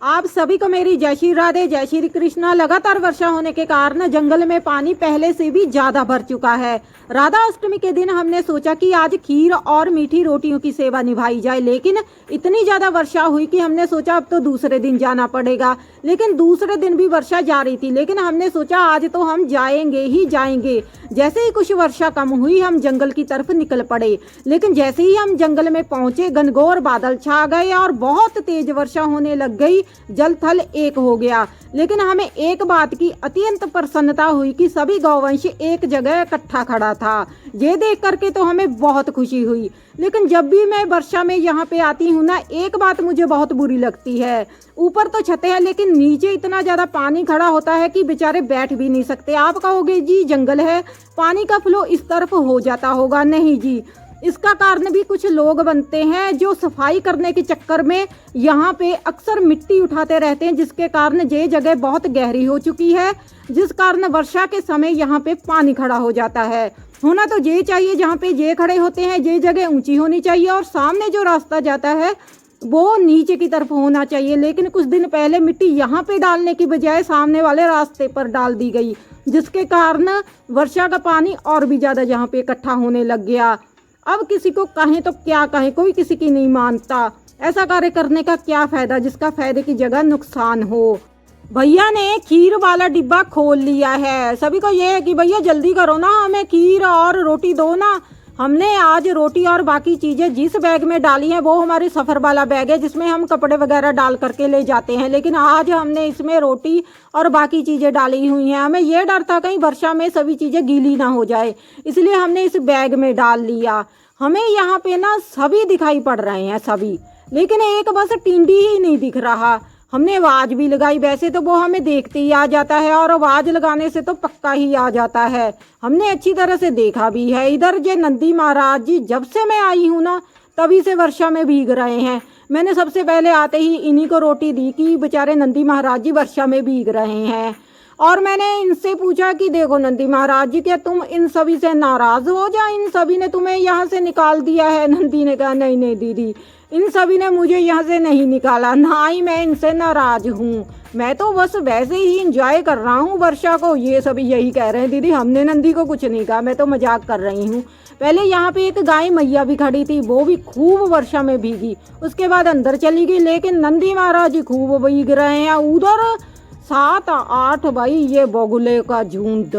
आप सभी को मेरी जय श्री राधे, जय श्री कृष्णा। लगातार वर्षा होने के कारण जंगल में पानी पहले से भी ज्यादा भर चुका है। राधा अष्टमी के दिन हमने सोचा कि आज खीर और मीठी रोटियों की सेवा निभाई जाए, लेकिन इतनी ज्यादा वर्षा हुई कि हमने सोचा अब तो दूसरे दिन जाना पड़ेगा। लेकिन दूसरे दिन भी वर्षा जारी थी, लेकिन हमने सोचा आज तो हम जाएंगे ही जाएंगे। जैसे ही कुछ वर्षा कम हुई हम जंगल की तरफ निकल पड़े, लेकिन जैसे ही हम जंगल में पहुंचे घनघोर बादल छा गए और बहुत तेज वर्षा होने लग गई। जल थल एक हो गया। लेकिन हमें एक बात की अत्यंत प्रसन्नता हुई कि सभी गौवंश एक जगह इकट्ठा खड़ा था। ये देख करके तो हमें बहुत खुशी हुई। लेकिन जब भी मैं वर्षा में यहाँ पे आती हूँ ना, एक बात मुझे बहुत बुरी लगती है। ऊपर तो छतें हैं, लेकिन नीचे इतना ज्यादा पानी खड़ा होता है कि बेचारे बैठ भी नहीं सकते। आप कहोगे जी जंगल है, पानी का फ्लो इस तरफ हो जाता होगा। नहीं जी, इसका कारण भी कुछ लोग बनते हैं जो सफाई करने के चक्कर में यहाँ पे अक्सर मिट्टी उठाते रहते हैं, जिसके कारण ये जगह बहुत गहरी हो चुकी है, जिस कारण वर्षा के समय यहाँ पे पानी खड़ा हो जाता है। होना तो ये चाहिए, जहाँ पे ये खड़े होते हैं ये जगह ऊंची होनी चाहिए और सामने जो रास्ता जाता है वो नीचे की तरफ होना चाहिए। लेकिन कुछ दिन पहले मिट्टी यहाँ पे डालने की बजाय सामने वाले रास्ते पर डाल दी गई, जिसके कारण वर्षा का पानी और भी ज्यादा यहाँ पे इकट्ठा होने लग गया। अब किसी को कहें तो क्या कहें, कोई किसी की नहीं मानता। ऐसा कार्य करने का क्या फायदा जिसका फायदे की जगह नुकसान हो। भैया ने खीर वाला डिब्बा खोल लिया है। सभी को ये है कि भैया जल्दी करो ना, हमें खीर और रोटी दो ना। हमने आज रोटी और बाकी चीजें जिस बैग में डाली हैं वो हमारे सफर वाला बैग है, जिसमें हम कपड़े वगैरह डाल करके ले जाते हैं। लेकिन आज हमने इसमें रोटी और बाकी चीजें डाली हुई हैं। हमें ये डर था कहीं वर्षा में सभी चीजें गीली ना हो जाए, इसलिए हमने इस बैग में डाल लिया। हमें यहाँ पे ना सभी दिखाई पड़ रहे हैं सभी, लेकिन एक बस टिंडी ही नहीं दिख रहा। हमने आवाज भी लगाई, वैसे तो वो हमें देखते ही आ जाता है और आवाज लगाने से तो पक्का ही आ जाता है। हमने अच्छी तरह से देखा भी है। इधर ये नंदी महाराज जी जब से मैं आई हूँ ना तभी से वर्षा में भीग रहे हैं। मैंने सबसे पहले आते ही इन्हीं को रोटी दी कि बेचारे नंदी महाराज जी वर्षा में भीग रहे हैं। और मैंने इनसे पूछा कि देखो नंदी महाराज जी, क्या तुम इन सभी से नाराज हो, या इन सभी ने तुम्हें यहाँ से निकाल दिया है। नंदी ने कहा नहीं नहीं दीदी, इन सभी ने मुझे यहाँ से नहीं निकाला, ना ही मैं इनसे नाराज हूँ। मैं तो बस वैसे ही इंजॉय कर रहा हूँ वर्षा को। ये सभी यही कह रहे हैं दीदी, हमने नंदी को कुछ नहीं कहा, मैं तो मजाक कर रही हूँ। पहले यहाँ पे एक गाय मैया भी खड़ी थी, वो भी खूब वर्षा में भीगी, उसके बाद अंदर चली गई। लेकिन नंदी महाराज जी खूब भीग रहे हैं। उधर 7-8 भाई ये बगुले का झुंड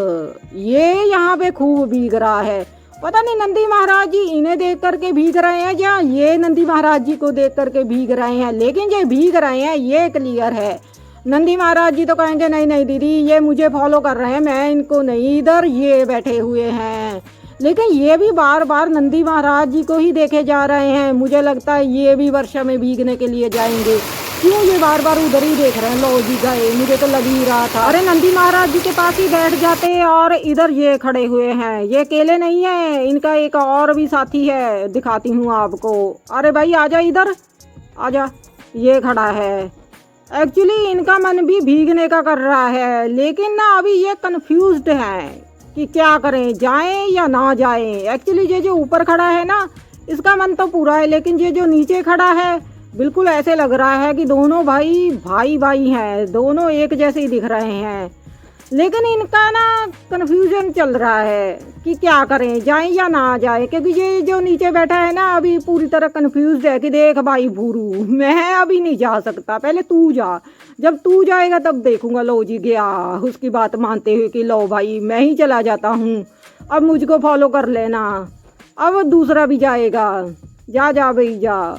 ये यहाँ पे खूब भीग रहा है। पता नहीं नंदी महाराज जी इन्हें देख करके भीग रहे हैं या ये नंदी महाराज जी को देख करके भीग रहे हैं, लेकिन ये भीग रहे हैं ये क्लियर है। नंदी महाराज जी तो कहेंगे नहीं नहीं दीदी ये मुझे फॉलो कर रहे हैं, मैं इनको नहीं, इधर ये बैठे हुए हैं। लेकिन ये भी बार बार नंदी महाराज जी को ही देखे जा रहे हैं। मुझे लगता है ये भी वर्षा में भीगने के लिए जाएंगे। क्यों ये बार बार उधर ही देख रहे हैं। लो जी गए, मुझे तो लग ही रहा था। अरे नंदी महाराज जी के पास ही बैठ जाते। और इधर ये खड़े हुए हैं, ये अकेले नहीं है, इनका एक और भी साथी है, दिखाती हूँ आपको। अरे भाई आजा इधर आजा, ये खड़ा है। एक्चुअली इनका मन भी भीगने का कर रहा है, लेकिन ना अभी ये कंफ्यूज्ड हैं कि क्या करें, जाएं या ना जाएं। एक्चुअली ये जो ऊपर खड़ा है ना इसका मन तो पूरा है, लेकिन ये जो नीचे खड़ा है बिल्कुल ऐसे लग रहा है कि दोनों भाई भाई भाई हैं, दोनों एक जैसे ही दिख रहे हैं। लेकिन इनका ना कन्फ्यूजन चल रहा है कि क्या करें, जाएं या ना जाएं। क्योंकि ये जो नीचे बैठा है ना अभी पूरी तरह कन्फ्यूज है कि देख भाई भूरू, मैं अभी नहीं जा सकता, पहले तू जा, जब तू जाएगा तब देखूंगा। लो जी गया उसकी बात मानते हुए कि लो भाई मैं ही चला जाता हूँ, अब मुझको फॉलो कर लेना। अब दूसरा भी जाएगा, जा जा भाई जा,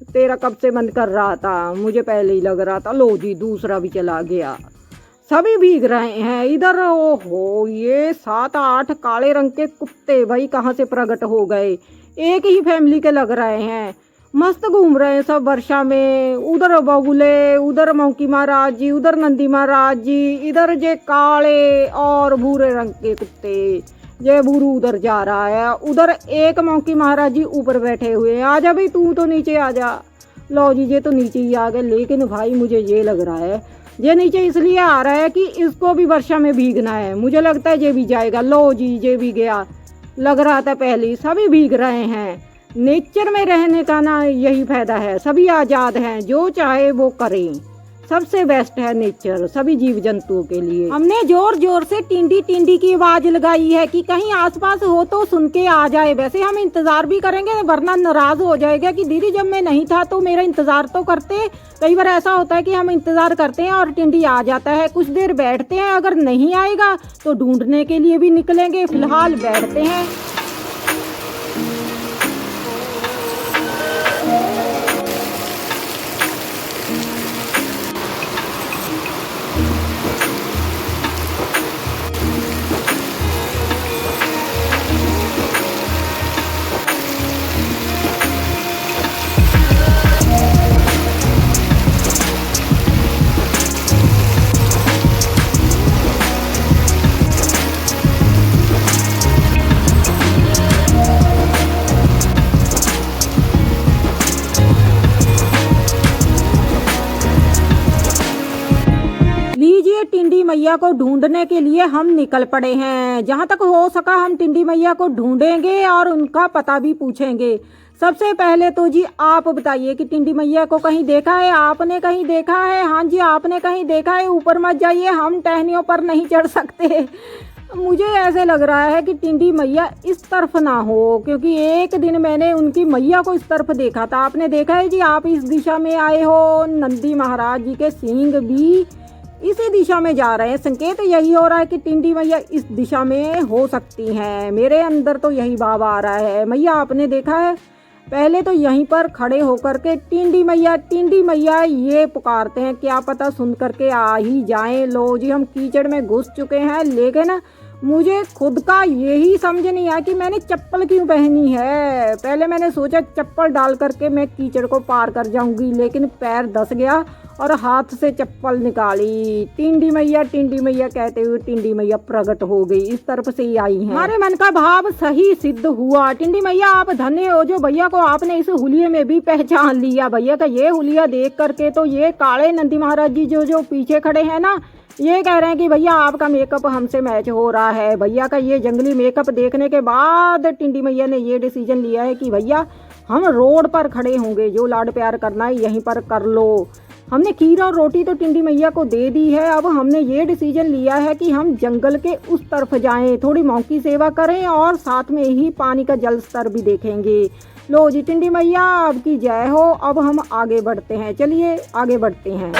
तेरा कब से मन कर रहा था, मुझे पहले ही लग रहा था। लो जी दूसरा भी चला गया। सभी भीग रहे हैं इधर। ओहो ये 7-8 काले रंग के कुत्ते भाई कहाँ से प्रकट हो गए, एक ही फैमिली के लग रहे हैं, मस्त घूम रहे हैं सब वर्षा में। उधर बगुले, उधर मौकी महाराज जी, उधर नंदी महाराज जी, इधर जे काले और भूरे रंग के कुत्ते। ये भूरू उधर जा रहा है, उधर एक मौकी महाराज जी ऊपर बैठे हुए हैं। आजा भाई तू तो नीचे आजा। लो जी ये तो नीचे ही आ गए। लेकिन भाई मुझे ये लग रहा है ये नीचे इसलिए आ रहा है कि इसको भी वर्षा में भीगना है। मुझे लगता है ये भी जाएगा। लो जी ये भी गया, लग रहा था पहले। सभी भीग रहे हैं। नेचर में रहने का ना यही फायदा है, सभी आज़ाद हैं, जो चाहे वो करें। सबसे बेस्ट है नेचर सभी जीव जंतुओं के लिए। हमने जोर जोर से टिंडी टिंडी की आवाज लगाई है कि कहीं आसपास हो तो सुन के आ जाए। वैसे हम इंतजार भी करेंगे वरना नाराज हो जाएगा कि दीदी जब मैं नहीं था तो मेरा इंतजार तो करते। कई बार ऐसा होता है कि हम इंतजार करते हैं और टिंडी आ जाता है, कुछ देर बैठते हैं, अगर नहीं आएगा तो ढूंढने के लिए भी निकलेंगे। फिलहाल बैठते हैं। लीजिए टिंडी मैया को ढूंढने के लिए हम निकल पड़े हैं। जहां तक हो सका हम टिंडी मैया को ढूंढेंगे और उनका पता भी पूछेंगे। सबसे पहले तो जी आप बताइए कि टिंडी मैया को कहीं देखा है? आपने कहीं देखा है? हाँ जी आपने कहीं देखा है? ऊपर मत जाइए, हम टहनियों पर नहीं चढ़ सकते। मुझे ऐसे लग रहा है कि टिंडी मैया इस तरफ ना हो, क्योंकि एक दिन मैंने उनकी मैया को इस तरफ देखा था। आपने देखा है जी? आप इस दिशा में आए हो, नंदी महाराज जी के सींग भी इसी दिशा में जा रहे हैं। संकेत यही हो रहा है कि टिंडी मैया इस दिशा में हो सकती हैं। मेरे अंदर तो यही भाव आ रहा है। मैया आपने देखा है? पहले तो यहीं पर खड़े होकर के टिंडी मैया ये पुकारते हैं, क्या पता सुन करके आ ही जाएं। लो जी हम कीचड़ में घुस चुके हैं, लेकिन मुझे खुद का यही समझ नहीं आया कि मैंने चप्पल क्यों पहनी है। पहले मैंने सोचा चप्पल डाल करके मैं कीचड़ को पार कर जाऊंगी, लेकिन पैर धंस गया और हाथ से चप्पल निकाली। टिंडी मैया कहते हुए टिंडी मैया प्रकट हो गई, इस तरफ से ही आई हैं। हमारे मन का भाव सही सिद्ध हुआ। टिंडी मैया आप धन्य हो जो भैया को आपने इस हुलिये में भी पहचान लिया। भैया का ये हुलिया देख करके तो ये काले नंदी महाराज जी जो पीछे खड़े हैं ना, ये कह रहे हैं कि भैया आपका मेकअप हमसे मैच हो रहा है। भैया का ये जंगली मेकअप देखने के बाद टिंडी मैया ने ये डिसीजन लिया है कि भैया हम रोड पर खड़े होंगे, जो लाड प्यार करना है यहीं पर कर लो। हमने खीर और रोटी तो टिंडी मैया को दे दी है, अब हमने ये डिसीजन लिया है कि हम जंगल के उस तरफ जाएं, थोड़ी मौकी की सेवा करें और साथ में ही पानी का जल स्तर भी देखेंगे। लो जी टिंडी मैया आपकी जय हो। अब हम आगे बढ़ते हैं, चलिए आगे बढ़ते हैं।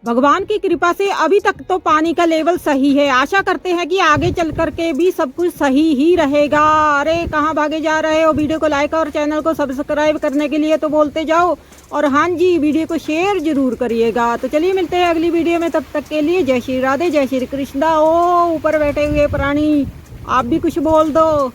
भगवान की कृपा से अभी तक तो पानी का लेवल सही है। आशा करते हैं कि आगे चल करके भी सब कुछ सही ही रहेगा। अरे कहाँ भागे जा रहे हो? वीडियो को लाइक और चैनल को सब्सक्राइब करने के लिए तो बोलते जाओ, और हाँ जी वीडियो को शेयर जरूर करिएगा। तो चलिए मिलते हैं अगली वीडियो में, तब तक के लिए जय श्री राधे जय श्री कृष्णा। ओ ऊपर बैठे हुए प्राणी आप भी कुछ बोल दो।